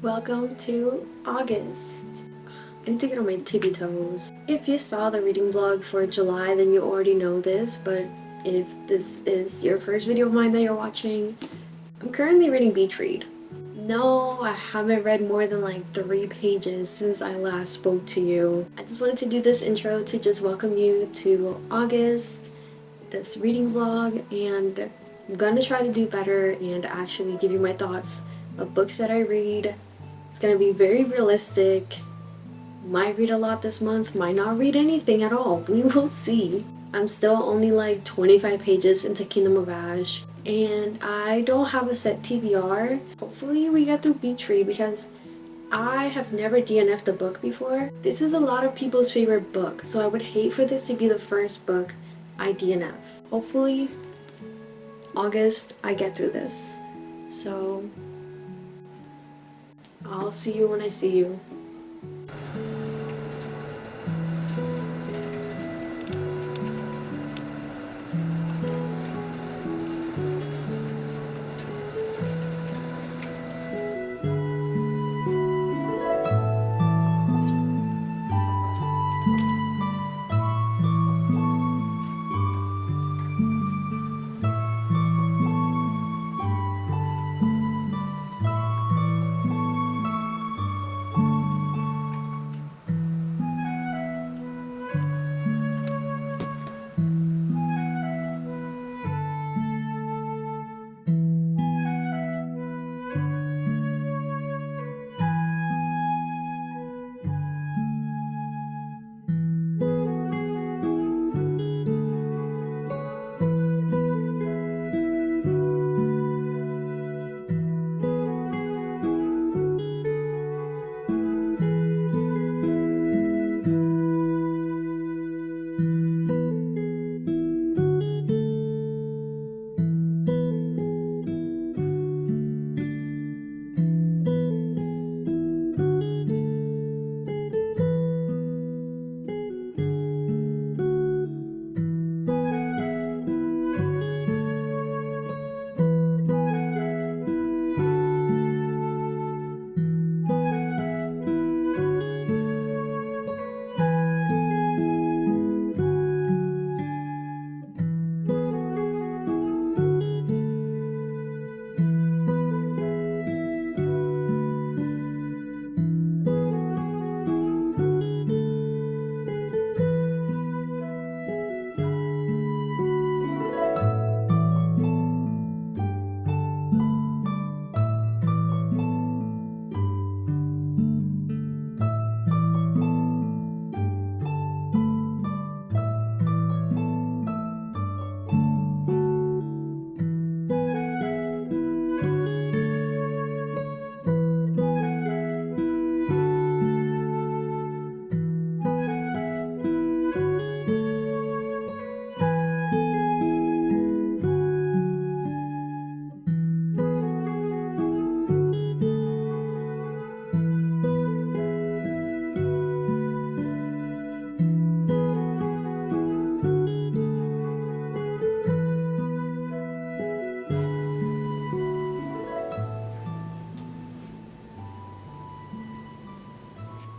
Welcome to August. I need to get on my tippy toes. If you saw the reading vlog for July, then you already know this, but if this is your first video of mine that you're watching, I'm currently reading Beach Read. No, I haven't read more than like 3 pages since I last spoke to you. I just wanted to do this intro to just welcome you to August, this reading vlog, and I'm gonna try to do better and actually give you my thoughts of books that I read. It's gonna be very realistic. Might read a lot this month, might not read anything at all. We will see. I'm still only like 25 pages into Kingdom of Ash, and I don't have a set TBR. Hopefully we get through Beach Read because I have never DNF'd a book before. This is a lot of people's favorite book, so I would hate for this to be the first book I DNF. Hopefully, August, I get through this. So, I'll see you when I see you.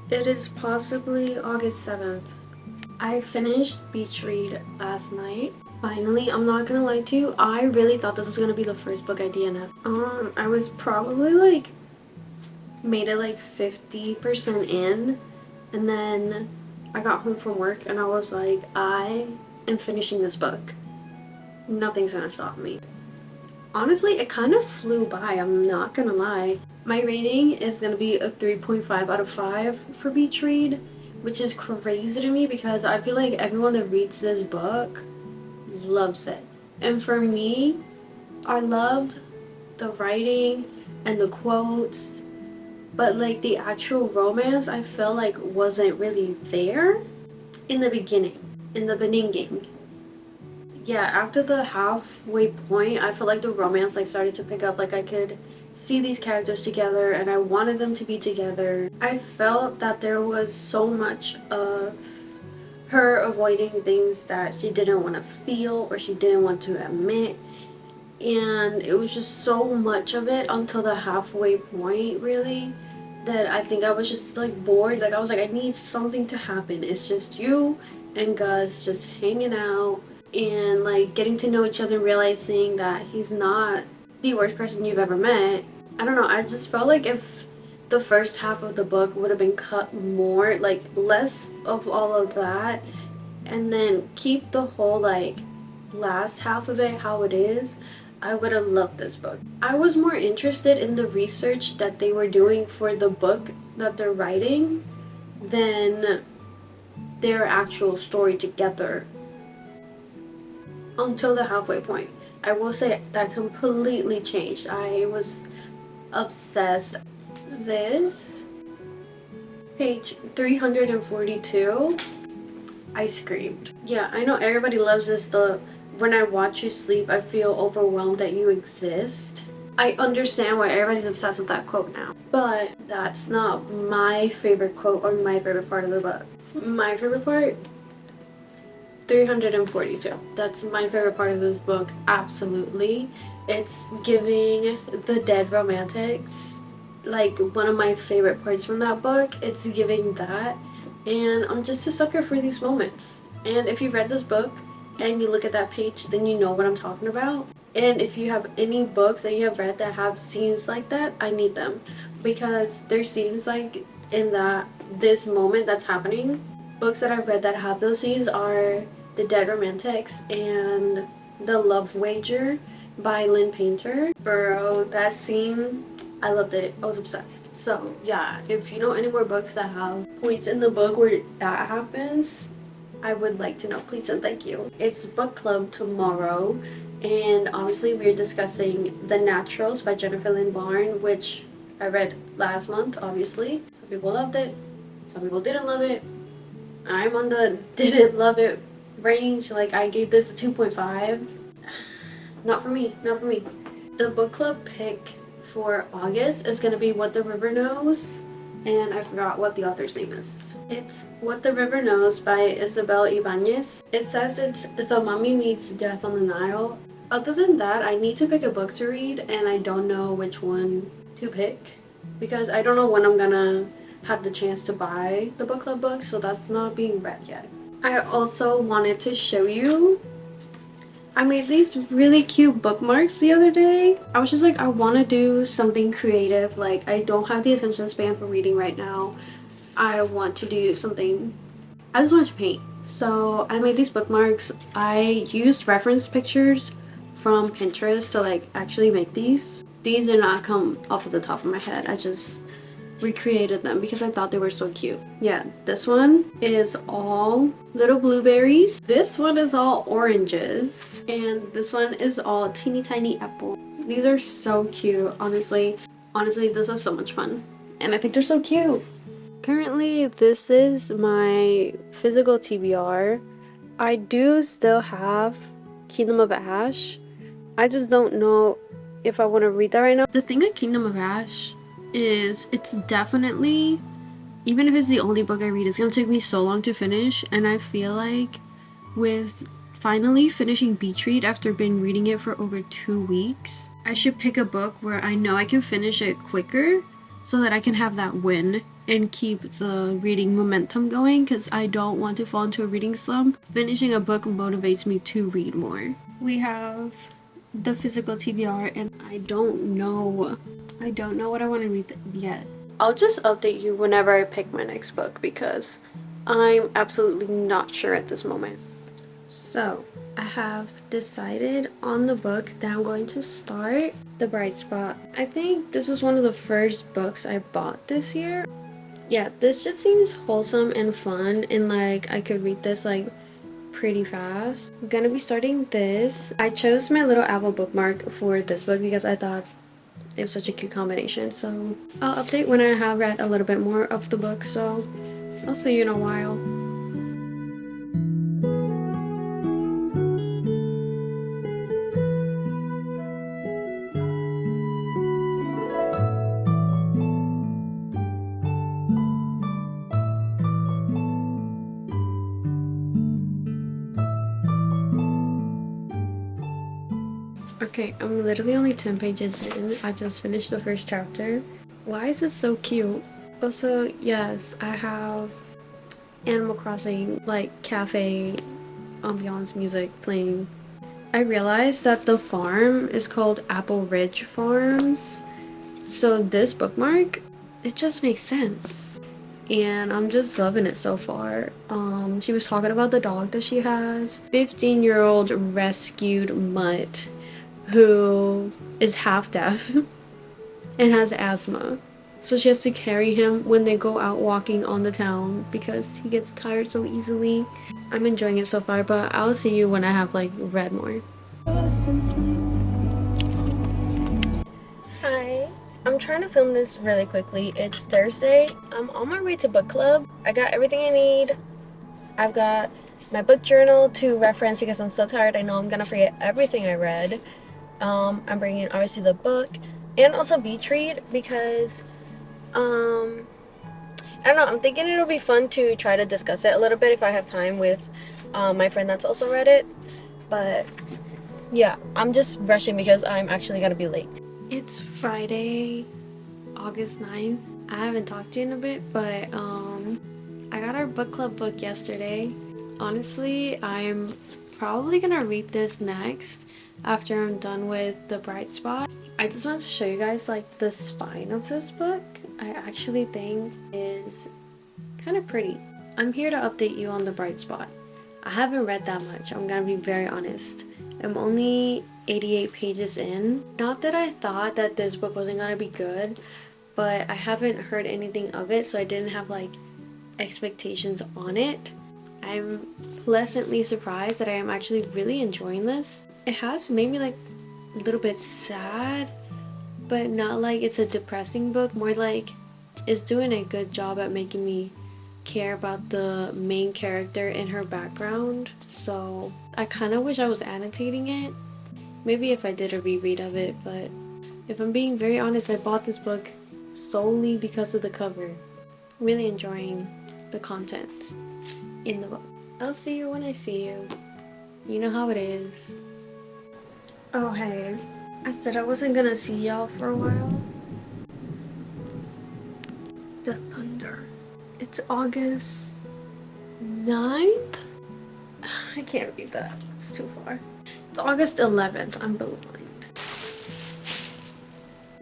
It is possibly August 7th. I finished Beach Read last night. Finally, I'm not gonna lie to you, I really thought this was gonna be the first book I DNF. I was probably like, made it like 50% in, and then I got home from work and I was like, I am finishing this book. Nothing's gonna stop me. Honestly, it kind of flew by, I'm not gonna lie. My rating is gonna be a 3.5 out of 5 for Beach Read, which is crazy to me because I feel like everyone that reads this book loves it. And for me, I loved the writing and the quotes, but like the actual romance I feel like wasn't really there in the beginning, Yeah, after the halfway point, I felt like the romance like started to pick up. Like I could see these characters together and I wanted them to be together. I felt that there was so much of her avoiding things that she didn't want to feel or she didn't want to admit, and it was just so much of it until the halfway point, really. that I think I was just like bored. Like I was like, I need something to happen. It's just you and Gus just hanging out and like getting to know each other, realizing that he's not the worst person you've ever met. I don't know, I just felt like if the first half of the book would have been cut more, like less of all of that, and then keep the whole like last half of it how it is, I would have loved this book. I was more interested in the research that they were doing for the book that they're writing than their actual story together until the halfway point. I will say that completely changed. I was obsessed. This page 342, I screamed. Yeah, I know everybody loves this. The when I watch you sleep, I feel overwhelmed that you exist. I understand why everybody's obsessed with that quote now, but that's not my favorite quote or my favorite part of the book. My favorite part, 342. That's my favorite part of this book, absolutely. It's giving the dead romantics, like one of my favorite parts from that book. It's giving that, and I'm just a sucker for these moments. And if you've read this book and you look at that page, then you know what I'm talking about. And if you have any books that you have read that have scenes like that, I need them, because there's scenes like in that this moment that's happening. Books that I've read that have those scenes are The Dead Romantics and The Love Wager by Lynn Painter. Bro, that scene, I loved it. I was obsessed. So yeah, if you know any more books that have points in the book where that happens, I would like to know, please and thank you. It's book club tomorrow, and obviously we're discussing The Naturals by Jennifer Lynn Barnes, which I read last month, obviously. Some people loved it, some people didn't love it. I'm on the didn't love it range. Like, I gave this a 2.5. Not for me, not for me. The book club pick for August is gonna be What the River Knows, and I forgot what the author's name is. It's What the River Knows by Isabel Ibanez. It says it's The Mummy Meets Death on the Nile. Other than that, I need to pick a book to read, and I don't know which one to pick, because I don't know when I'm gonna have the chance to buy the book club book, so that's not being read yet. I also wanted to show you, I made these really cute bookmarks the other day. I was just like, I want to do something creative. Like, I don't have the attention span for reading right now. I want to do something, I just wanted to paint. So I made these bookmarks. I used reference pictures from Pinterest to like actually make these. These did not come off of the top of my head. I just recreated them because I thought they were so cute. Yeah, this one is all little blueberries. This one is all oranges. And this one is all teeny tiny apple. These are so cute, honestly. Honestly, this was so much fun. And I think they're so cute. Currently, this is my physical TBR. I do still have Kingdom of Ash. I just don't know if I want to read that right now. The thing with Kingdom of Ash is it's definitely, even if it's the only book I read, it's gonna take me so long to finish, and I feel like with finally finishing Beach Read after been reading it for over 2 weeks, I should pick a book where I know I can finish it quicker so that I can have that win and keep the reading momentum going, because I don't want to fall into a reading slump. Finishing a book motivates me to read more. We have the physical TBR, and I don't know what I want to read yet. I'll just update you whenever I pick my next book, because I'm absolutely not sure at this moment. So, I have decided on the book that I'm going to start, The Bright Spot. I think this is one of the first books I bought this year. Yeah, this just seems wholesome and fun, and like I could read this like pretty fast. I'm gonna be starting this. I chose my little apple bookmark for this book because I thought it was such a cute combination. So I'll update when I have read a little bit more of the book, so I'll see you in a while. Okay, I'm literally only 10 pages in. I just finished the first chapter. Why is this so cute? Also, yes, I have Animal Crossing, like, cafe ambiance music playing. I realized that the farm is called Apple Ridge Farms, so this bookmark, it just makes sense. And I'm just loving it so far. She was talking about the dog that she has. 15-year-old rescued mutt who is half deaf and has asthma. So she has to carry him when they go out walking on the town because he gets tired so easily. I'm enjoying it so far, but I'll see you when I have like read more. Hi. I'm trying to film this really quickly. It's Thursday. I'm on my way to book club. I got everything I need. I've got my book journal to reference because I'm so tired. I know I'm gonna forget everything I read. I'm bringing obviously the book and also beach read because I don't know, I'm thinking it'll be fun to try to discuss it a little bit if I have time with my friend that's also read it. But yeah, I'm just rushing because I'm actually gonna be late. It's Friday, August 9th. I haven't talked to you in a bit, but I got our book club book yesterday. Honestly, I'm probably gonna read this next after I'm done with The Bright Spot. I just wanted to show you guys like the spine of this book. I actually think is kind of pretty. I'm here to update you on The Bright Spot. I haven't read that much, I'm gonna be very honest. I'm only 88 pages in. Not that I thought that this book wasn't gonna be good, but I haven't heard anything of it, so I didn't have like expectations on it. I'm pleasantly surprised that I am actually really enjoying this. It has made me like a little bit sad, but not like it's a depressing book, more like it's doing a good job at making me care about the main character and her background. So I kind of wish I was annotating it. Maybe if I did a reread of it, but if I'm being very honest, I bought this book solely because of the cover. Really enjoying the content in the book. I'll see you when I see you. You know how it is. Oh hey, I said I wasn't gonna see y'all for a while. The thunder. It's August 9th? I can't read that. It's too far. It's August 11th. I'm blind.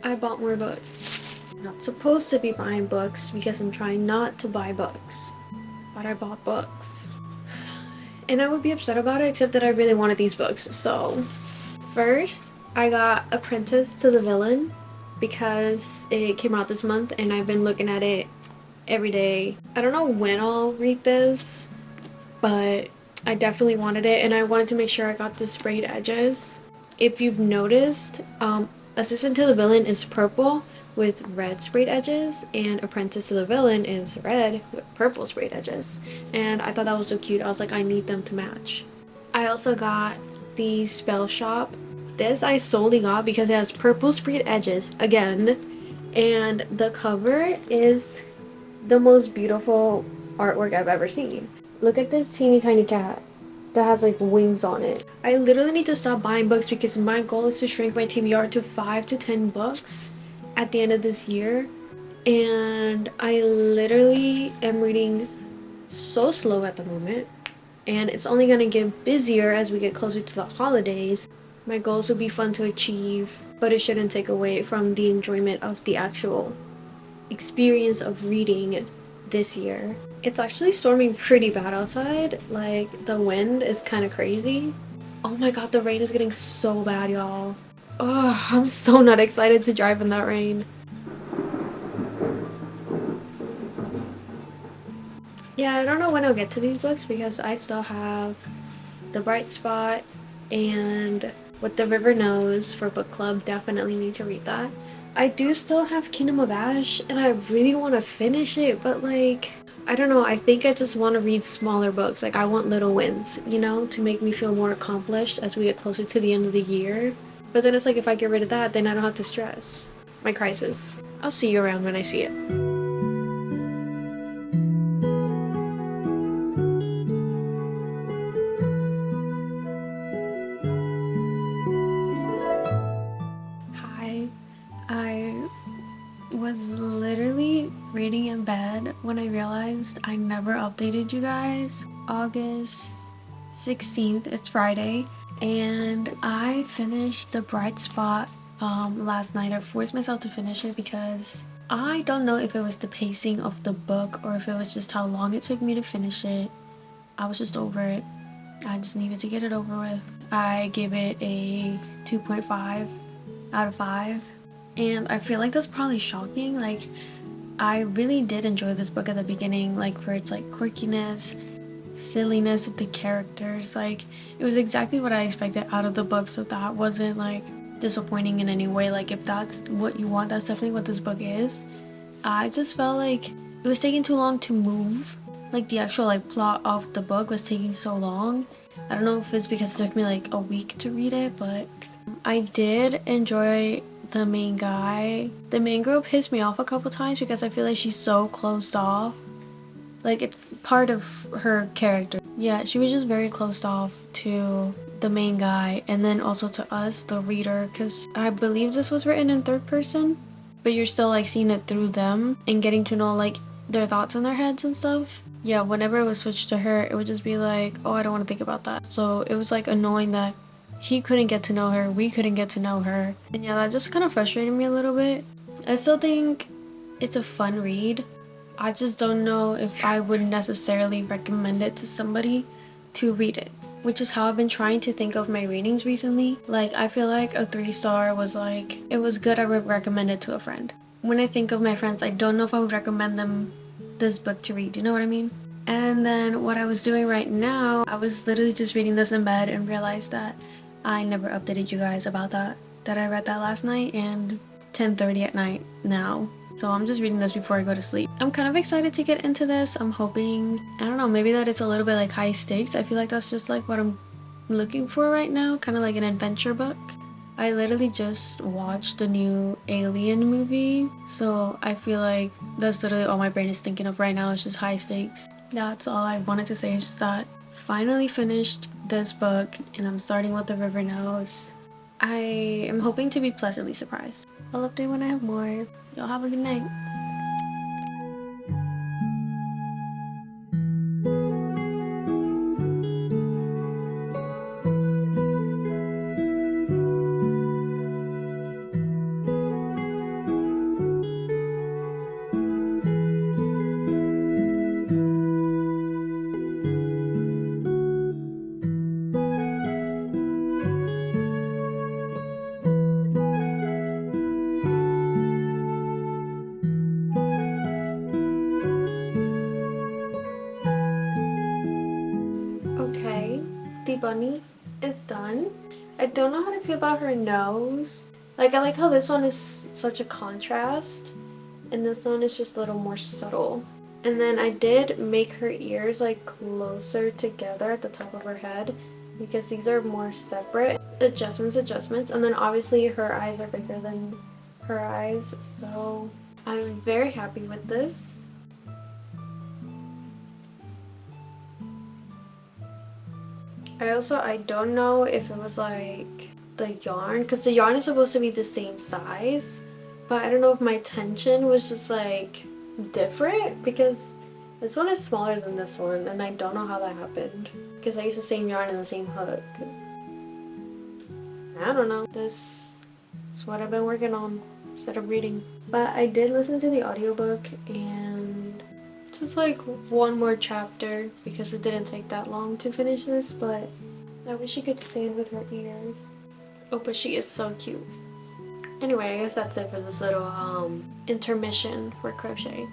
I bought more books. I'm not supposed to be buying books because I'm trying not to buy books. But I bought books. And I would be upset about it except that I really wanted these books. So first, I got Apprentice to the Villain because it came out this month and I've been looking at it every day. I don't know when I'll read this, but I definitely wanted it and I wanted to make sure I got the sprayed edges. If you've noticed, Assistant to the Villain is purple with red sprayed edges and Apprentice to the Villain is red with purple sprayed edges. And I thought that was so cute. I was like, I need them to match. I also got the Spell Shop. This I solely got because it has purple sprayed edges again. And the cover is the most beautiful artwork I've ever seen. Look at this teeny tiny cat that has like wings on it. I literally need to stop buying books because my goal is to shrink my TBR to 5 to 10 books at the end of this year. And I literally am reading so slow at the moment. And it's only gonna get busier as we get closer to the holidays. My goals would be fun to achieve, but it shouldn't take away from the enjoyment of the actual experience of reading this year. It's actually storming pretty bad outside. Like, the wind is kind of crazy. Oh my god, the rain is getting so bad, y'all. Oh, I'm so not excited to drive in that rain. Yeah, I don't know when I'll get to these books because I still have The Bright Spot and What the River Knows for book club. Definitely need to read that. I do still have Kingdom of Ash and I really want to finish it, but like, I don't know, I think I just want to read smaller books. Like, I want little wins, you know, to make me feel more accomplished as we get closer to the end of the year. But then it's like, if I get rid of that, then I don't have to stress my crisis. I'll see you around when I see it. Hi. I was literally reading bed when I realized I never updated you guys. August 16th, it's Friday, and I finished The Bright Spot last night. I forced myself to finish it because I don't know if it was the pacing of the book or if it was just how long it took me to finish it. I was just over it. I just needed to get it over with. I gave it a 2.5 out of 5, and I feel like that's probably shocking. Like, I really did enjoy this book at the beginning, like for its like quirkiness, silliness of the characters. Like, it was exactly what I expected out of the book, so that wasn't like disappointing in any way. Like, if that's what you want, that's definitely what this book is. I just felt like it was taking too long to move. Like, the actual like plot of the book was taking so long. I don't know if it's because it took me like a week to read it, but I did enjoy the main guy. The main girl pissed me off a couple times because I feel like she's so closed off. Like, it's part of her character. Yeah, she was just very closed off to the main guy, and then also to us, the reader, because I believe this was written in third person, but you're still like seeing it through them and getting to know like their thoughts in their heads and stuff. Yeah, whenever it was switched to her, it would just be like, oh, I don't want to think about that. So it was like annoying that he couldn't get to know her, we couldn't get to know her. And yeah, that just kind of frustrated me a little bit. I still think it's a fun read. I just don't know if I would necessarily recommend it to somebody to read it, which is how I've been trying to think of my readings recently. Like, I feel like a 3-star was like, it was good, I would recommend it to a friend. When I think of my friends, I don't know if I would recommend them this book to read, you know what I mean? And then what I was doing right now, I was literally just reading this in bed and realized that I never updated you guys about that I read that last night, and 10:30 at night now. So I'm just reading this before I go to sleep. I'm kind of excited to get into this. I'm hoping, I don't know, maybe that it's a little bit like high stakes. I feel like that's just like what I'm looking for right now, kind of like an adventure book. I literally just watched the new Alien movie, so I feel like that's literally all my brain is thinking of right now, is just high stakes. That's all I wanted to say, is just that finally finished this book and I'm starting with The River Knows. I am hoping to be pleasantly surprised. I'll update when I have more. Y'all have a good night. Okay, the bunny is done. I don't know how to feel about her nose. Like, I like how this one is such a contrast, and this one is just a little more subtle. And then I did make her ears like closer together at the top of her head, because these are more separate. Adjustments, and then obviously her eyes are bigger than her eyes, so I'm very happy with this. I don't know if it was like the yarn, because the yarn is supposed to be the same size, but I don't know if my tension was just like different, because this one is smaller than this one, and I don't know how that happened, because I used the same yarn and the same hook. I don't know. This is what I've been working on instead of reading. But I did listen to the audiobook, and just like one more chapter, because it didn't take that long to finish this, but I wish she could stand with her ears. Oh, but she is so cute. Anyway, I guess that's it for this little intermission for crochet.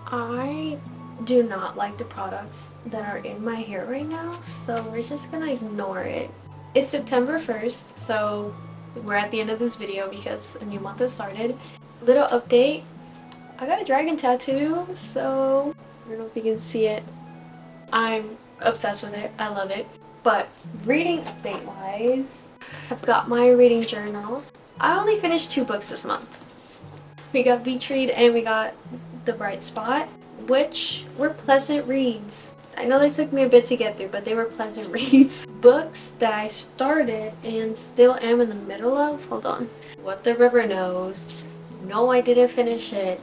I do not like the products that are in my hair right now, so we're just gonna ignore it. It's September 1st, so we're at the end of this video because a new month has started. Little update, I got a dragon tattoo, so I don't know if you can see it. I'm obsessed with it, I love it. But reading update wise, I've got my reading journals. I only finished 2 books this month. We got Beach Read and we got The Bright Spot, which were pleasant reads. I know they took me a bit to get through, but they were pleasant reads. Books that I started and still am in the middle of. Hold on. What the River Knows. No, I didn't finish it.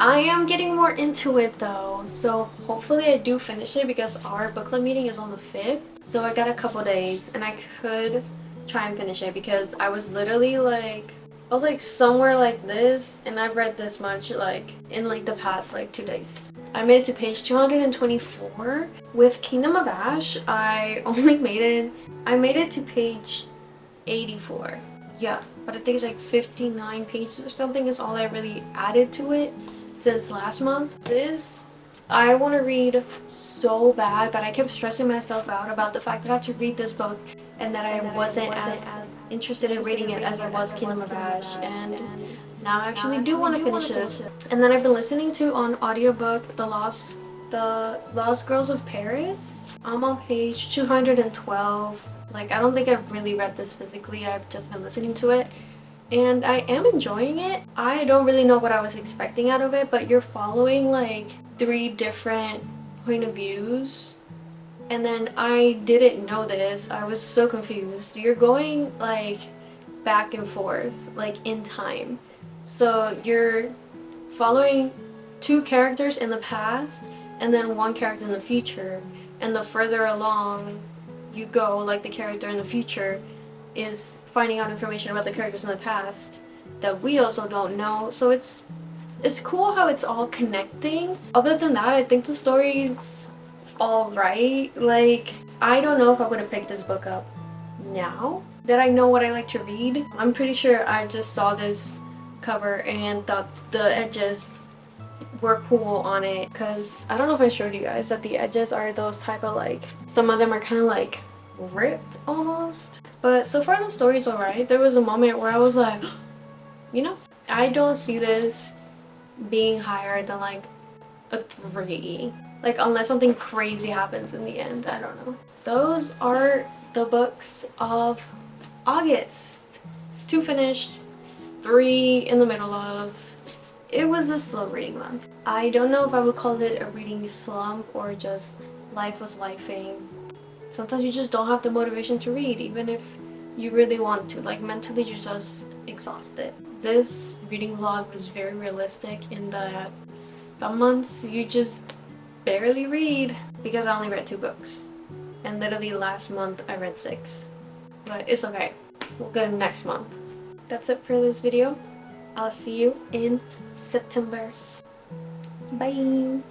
I am getting more into it though, so hopefully I do finish it because our book club meeting is on the 5th. So I got a couple days and I could try and finish it because I was literally like, I was like somewhere like this and I've read this much like in like the past like 2 days. I made it to page 224. With Kingdom of Ash, I made it to page 84. Yeah, but I think it's like 59 pages or something is all I really added to it since last month. This I want to read so bad, but I kept stressing myself out about the fact that I have to read this book and that I wasn't as interested in reading it as I was Kingdom of Ash, and now I actually do want to finish this. And then I've been listening to on audiobook the Lost Girls of Paris. I'm on page 212. Like, I don't think I've really read this physically, I've just been listening to it. And I am enjoying it. I don't really know what I was expecting out of it, but you're following like 3 different point of views. And then I didn't know this. I was so confused. You're going like back and forth, like in time. So you're following 2 characters in the past and then 1 character in the future. And the further along you go, like the character in the future is finding out information about the characters in the past that we also don't know. So it's cool how it's all connecting. Other than that, I think the story's alright. Like, I don't know if I would have picked this book up now that I know what I like to read. I'm pretty sure I just saw this cover and thought the edges were cool on it, because I don't know if I showed you guys that the edges are those type of like, some of them are kind of like ripped almost. But so far the story's alright. There was a moment where I was like, you know, I don't see this being higher than like a 3. Like, unless something crazy happens in the end. I don't know. Those are the books of August. 2 finished, 3 in the middle of. It was a slow reading month. I don't know if I would call it a reading slump or just life was lifing. Sometimes you just don't have the motivation to read, even if you really want to. Like, mentally you're just exhausted. This reading vlog was very realistic in that some months you just barely read, because I only read 2 books. And literally last month I read 6. But it's okay. We'll get next month. That's it for this video. I'll see you in September. Bye!